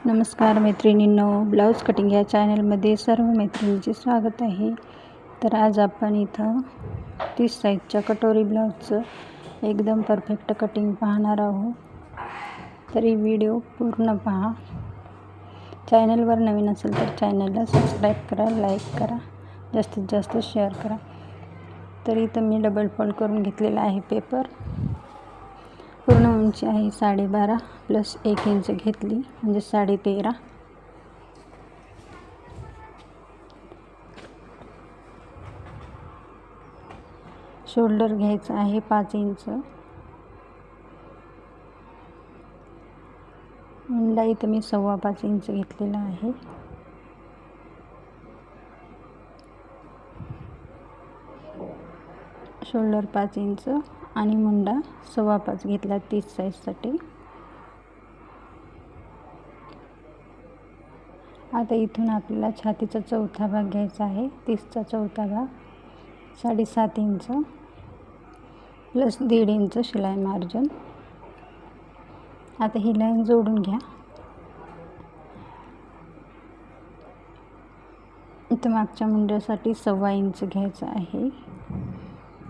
नमस्कार मैत्रिणींनो, blouse cutting या चॅनलमध्ये सर्व मैत्रिणींचे स्वागत आहे. तर आज आपण इथं 30 साईजच्या कटोरी ब्लाऊजचं एकदम परफेक्ट कटिंग पाहणार आहोत. तरी व्हिडिओ पूर्ण पहा. चॅनलवर नवीन असेल तर चॅनलला सबस्क्राईब करा, लाईक करा, जास्तीत जास्त शेअर करा. तर इथं मी डबल फोल्ड करून घेतलेला आहे पेपर. पूर्ण उंची आहे 12.5 प्लस 1 इंच घेतली म्हणजे 13.5. शोल्डर घ्यायचं आहे 5 इंच. मुंडा इथं मी 5.25 इंच घेतलेला आहे. शोल्डर 5 इंच आणि मुंडा 5.25 घेतला 30 साईजसाठी. आता इथून आपल्याला छातीचा चौथा भाग घ्यायचा आहे. 30चा चौथा भाग 7.5 इंच प्लस 1.5 इंच शिलाई मार्जिन. आता ही लाईन जोडून घ्या. इथं मागच्या मुंड्यासाठी 1.25 इंच घ्यायचं आहे.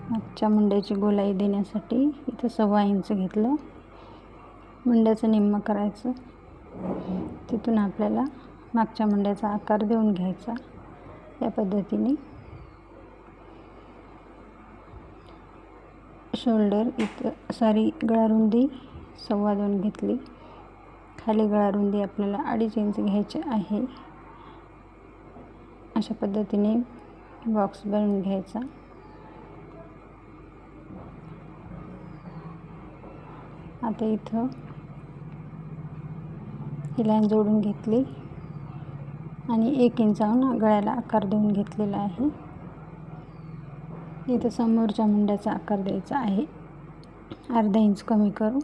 मागच्या मुंड्याची गोलाई देण्यासाठी इथं 1.25 इंच घेतलं. मुंड्याचं निम्मं करायचं. तिथून आपल्याला मागच्या मुंड्याचा आकार देऊन घ्यायचा या पद्धतीने. शोल्डर इथं गळारुंदी 2.25 घेतली. खाली गळारुंदी आपल्याला 2.5 इंच घ्यायची आहे. अशा पद्धतीने बॉक्स बनवून घ्यायचा. आता इथं ही लाईन जोडून घेतली आणि 1 इंचाहून गळ्याला आकार देऊन घेतलेला आहे. इथं समोरच्या मुंड्याचा आकार द्यायचा आहे 0.5 इंच कमी करून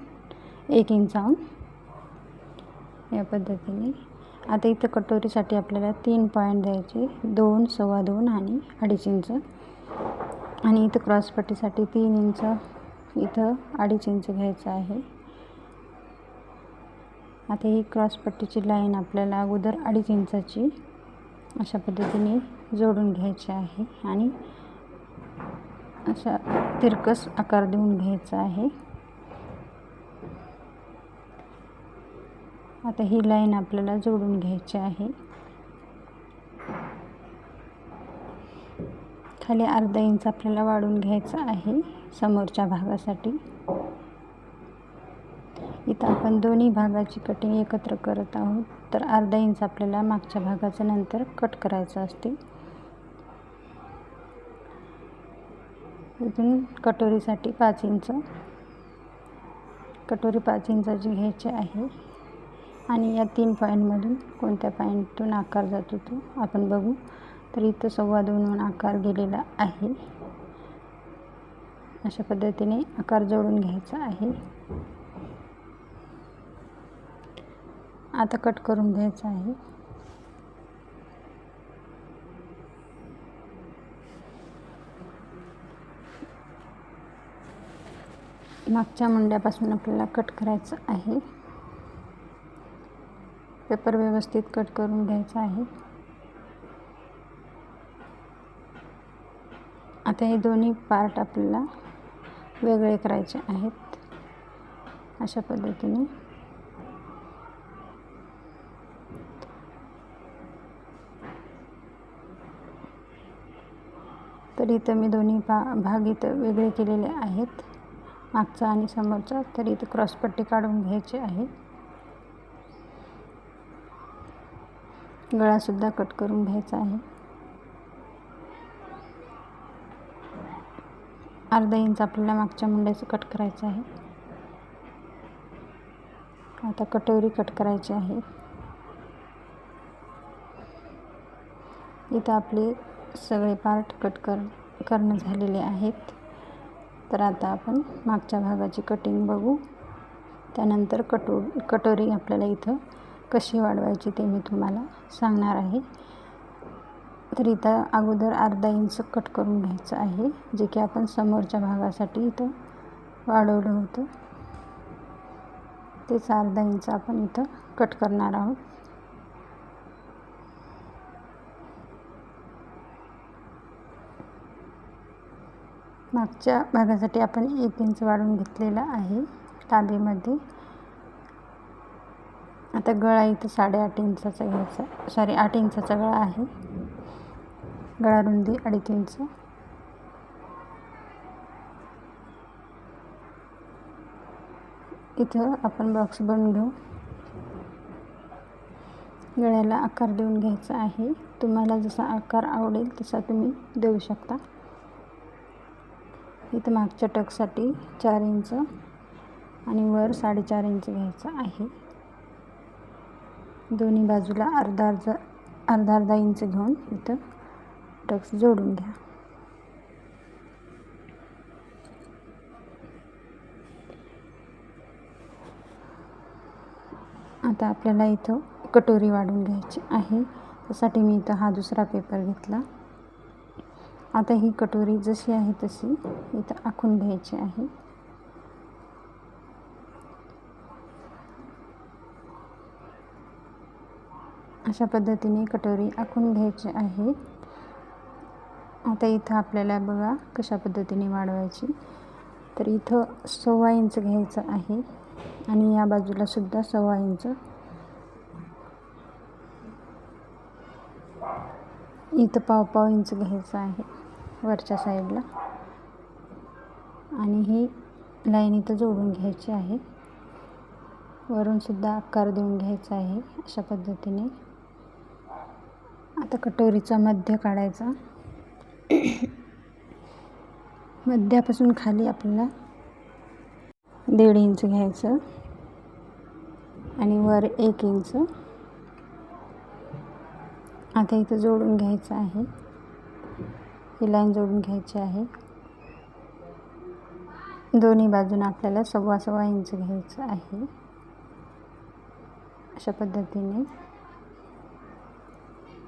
1 इंचाहून या पद्धतीने. आता इथं कटोरीसाठी आपल्याला 3 पॉईंट द्यायचे, 2, 2.25 आणि 2.5 इंच. आणि इथं क्रॉसपट्टीसाठी 3 इंच, इथं 2.5 इंच घ्यायचं आहे. आता ही क्रॉसपट्टीची लाईन आपल्याला अगोदर 2.5 इंचाची अशा पद्धतीने जोडून घ्यायची आहे आणि अशा तिरकस आकार देऊन घ्यायचा आहे. आता ही लाईन आपल्याला जोडून घ्यायची आहे. खाली 0.5 इंच आपल्याला वाढवून घ्यायचं आहे समोरच्या भागासाठी. इथं आपण दोन्ही भागाची कटिंग एकत्र करत आहोत. तर 0.5 इंच आपल्याला मागच्या भागाचं नंतर कट करायचं असते. इथून कटोरीसाठी 5 इंच, कटोरी 5 इंचाची घ्यायची आहे. आणि या 3 पॉईंटमधून कोणत्या पॉईंटतून आकार जातो तो आपण बघू. तर इथं 2.25 आकार गेलेला आहे. अशा पद्धतीने आकार जोडून घ्यायचा आहे. आता कट करून घ्यायचं आहे. मागच्या मुंड्यापासून आपल्याला कट करायचं आहे. पेपर व्यवस्थित कट करून घ्यायचा आहे. आता हे दोन्ही पार्ट आपल्याला वेगळे करायचे आहेत अशा पद्धतीने. तर इथं मी दोन्ही भाग इथं वेगळे केलेले आहेत, मागचा आणि समोरचा. तर इथं क्रॉसपट्टी काढून घ्यायची आहे. गळासुद्धा कट करून घ्यायचा आहे. 0.5 इंच आपल्याला मागच्या मुंड्याचं कट करायचं आहे. आता कटोरी कट करायची आहे. इथं आपले सगळे पार्ट कट करणं झालेले आहेत. तर आता आपण मागच्या भागाची कटिंग बघू. त्यानंतर कटोरी आपल्याला इथं कशी वाढवायची ते मी तुम्हाला सांगणार आहे. तर इथं अगोदर 0.5 इंच कट करून घ्यायचं आहे, जे की आपण समोरच्या भागासाठी इथं वाढवलं होतं. तेच अर्धा इंच आपण इथं कट करणार आहोत. मागच्या भागासाठी आपण 1 इंच वाढवून घेतलेला आहे तांबेमध्ये. आता गळा इथं 8.5 इंचाचा घ्यायचा, 8 इंचाचा गळा आहे. गळा रुंदी 2.5 इंच. इथं आपण बॉक्स बनवून घेऊ. गळ्याला आकार देऊन घ्यायचा आहे. तुम्हाला जसा आकार आवडेल तसा तुम्ही देऊ शकता. इथं मागच्या टक्ससाठी 4 इंच आणि वर 4.5 इंच घ्यायचा आहे. दोन्ही बाजूला अर्धा इंच घेऊन इथं टक्स जोडून घ्या. आता आपल्याला इथं कटोरी वाढवून घ्यायची आहे. त्यासाठी मी इथं हा दुसरा पेपर घेतला. आता ही कटोरी जशी आहे तशी इथं आखून घ्यायची आहे. अशा पद्धतीने कटोरी आखून घ्यायची आहे. आता इथं आपल्याला बघा कशा पद्धतीने वाढवायची. तर इथं 1.25 इंच घ्यायचं आहे आणि या बाजूला सुद्धा 1.25 इंच. इथं 1.5 इंच घ्यायचं आहे वरच्या साईडला आणि ही लाईन इथं जोडून घ्यायची आहे. वरून सुद्धा आकार देऊन घ्यायचा आहे अशा पद्धतीने. आता कटोरीचा मध्य काढायचा. मध्यापासून खाली आपल्याला 1.5 इंच घ्यायचं आणि वर 1 इंच. आता इथं जोडून घ्यायचं आहे. ही लाईन जोडून घ्यायची आहे. दोन्ही बाजूने आपल्याला 1.25 इंच घ्यायचं आहे अशा पद्धतीने.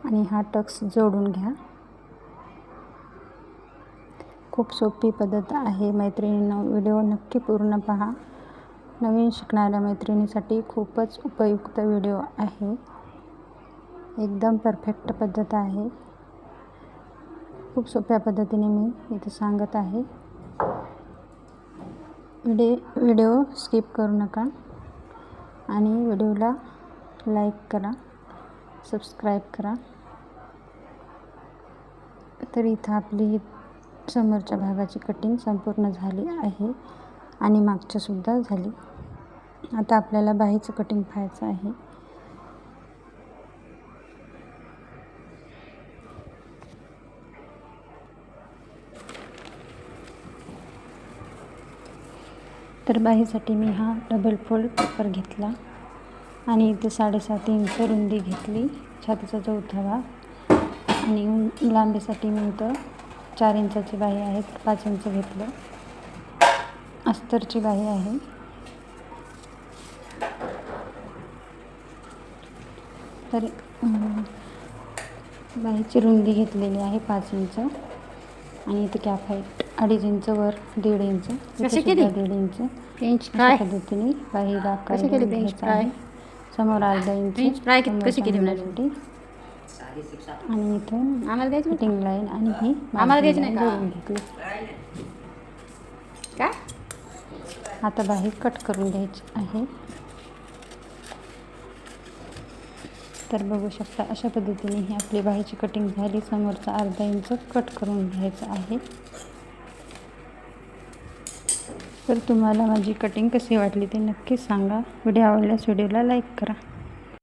आणि हा टक्स जोडून घ्या. खूप सोपी पद्धत आहे मैत्रिणींनो. व्हिडिओ नक्की पूर्ण पहा. नवीन शिकणाऱ्या मैत्रिणीसाठी खूपच उपयुक्त व्हिडिओ आहे. एकदम परफेक्ट पद्धत आहे. खूप सोप्या पद्धतीने मी इथे सांगत आहे. व्हिडिओ स्किप करू नका आणि व्हिडिओला लाईक करा, सबस्क्राईब करा. तर इथं आपली समोरच्या भागाची कटिंग संपूर्ण झाली आहे आणि मागच्या सुद्धा झाली. आता आपल्याला बाहीचं कटिंग पाहायचं आहे. तर बाहीसाठी मी हा डबल फोल्ड पेपर घेतला आणि इथे 7.5 इंच रुंदी घेतली, छातीचा चौथा भाग. आणि लांबीसाठी मी इथं 4 इंचाची बाही आहे, 5 इंच घेतलं. अस्तरची बाही आहे. तर बाहीची रुंदी घेतलेली आहे 5 इंच आणि इथे कॅप हाईट 2.5 इंच, वर 1.5 इंच, 1.5 इंच पद्धतीने बाहीला आकार घ्यायचा आहे. समोर अर्धा इंच आणि इथं फिटिंग लाईन आणि ही जोडून घेतली. आता बाही कट करून घ्यायची आहे. तर बघू शकता अशा पद्धतीने ही आपली बाहीची कटिंग झाली. समोरचा अर्धा इंच कट करून घ्यायचं आहे. तर तुम्हाला माझी कटिंग कशी वाटली ते नक्की सांगा. व्हिडिओ आवडल्यास व्हिडिओला लाईक करा.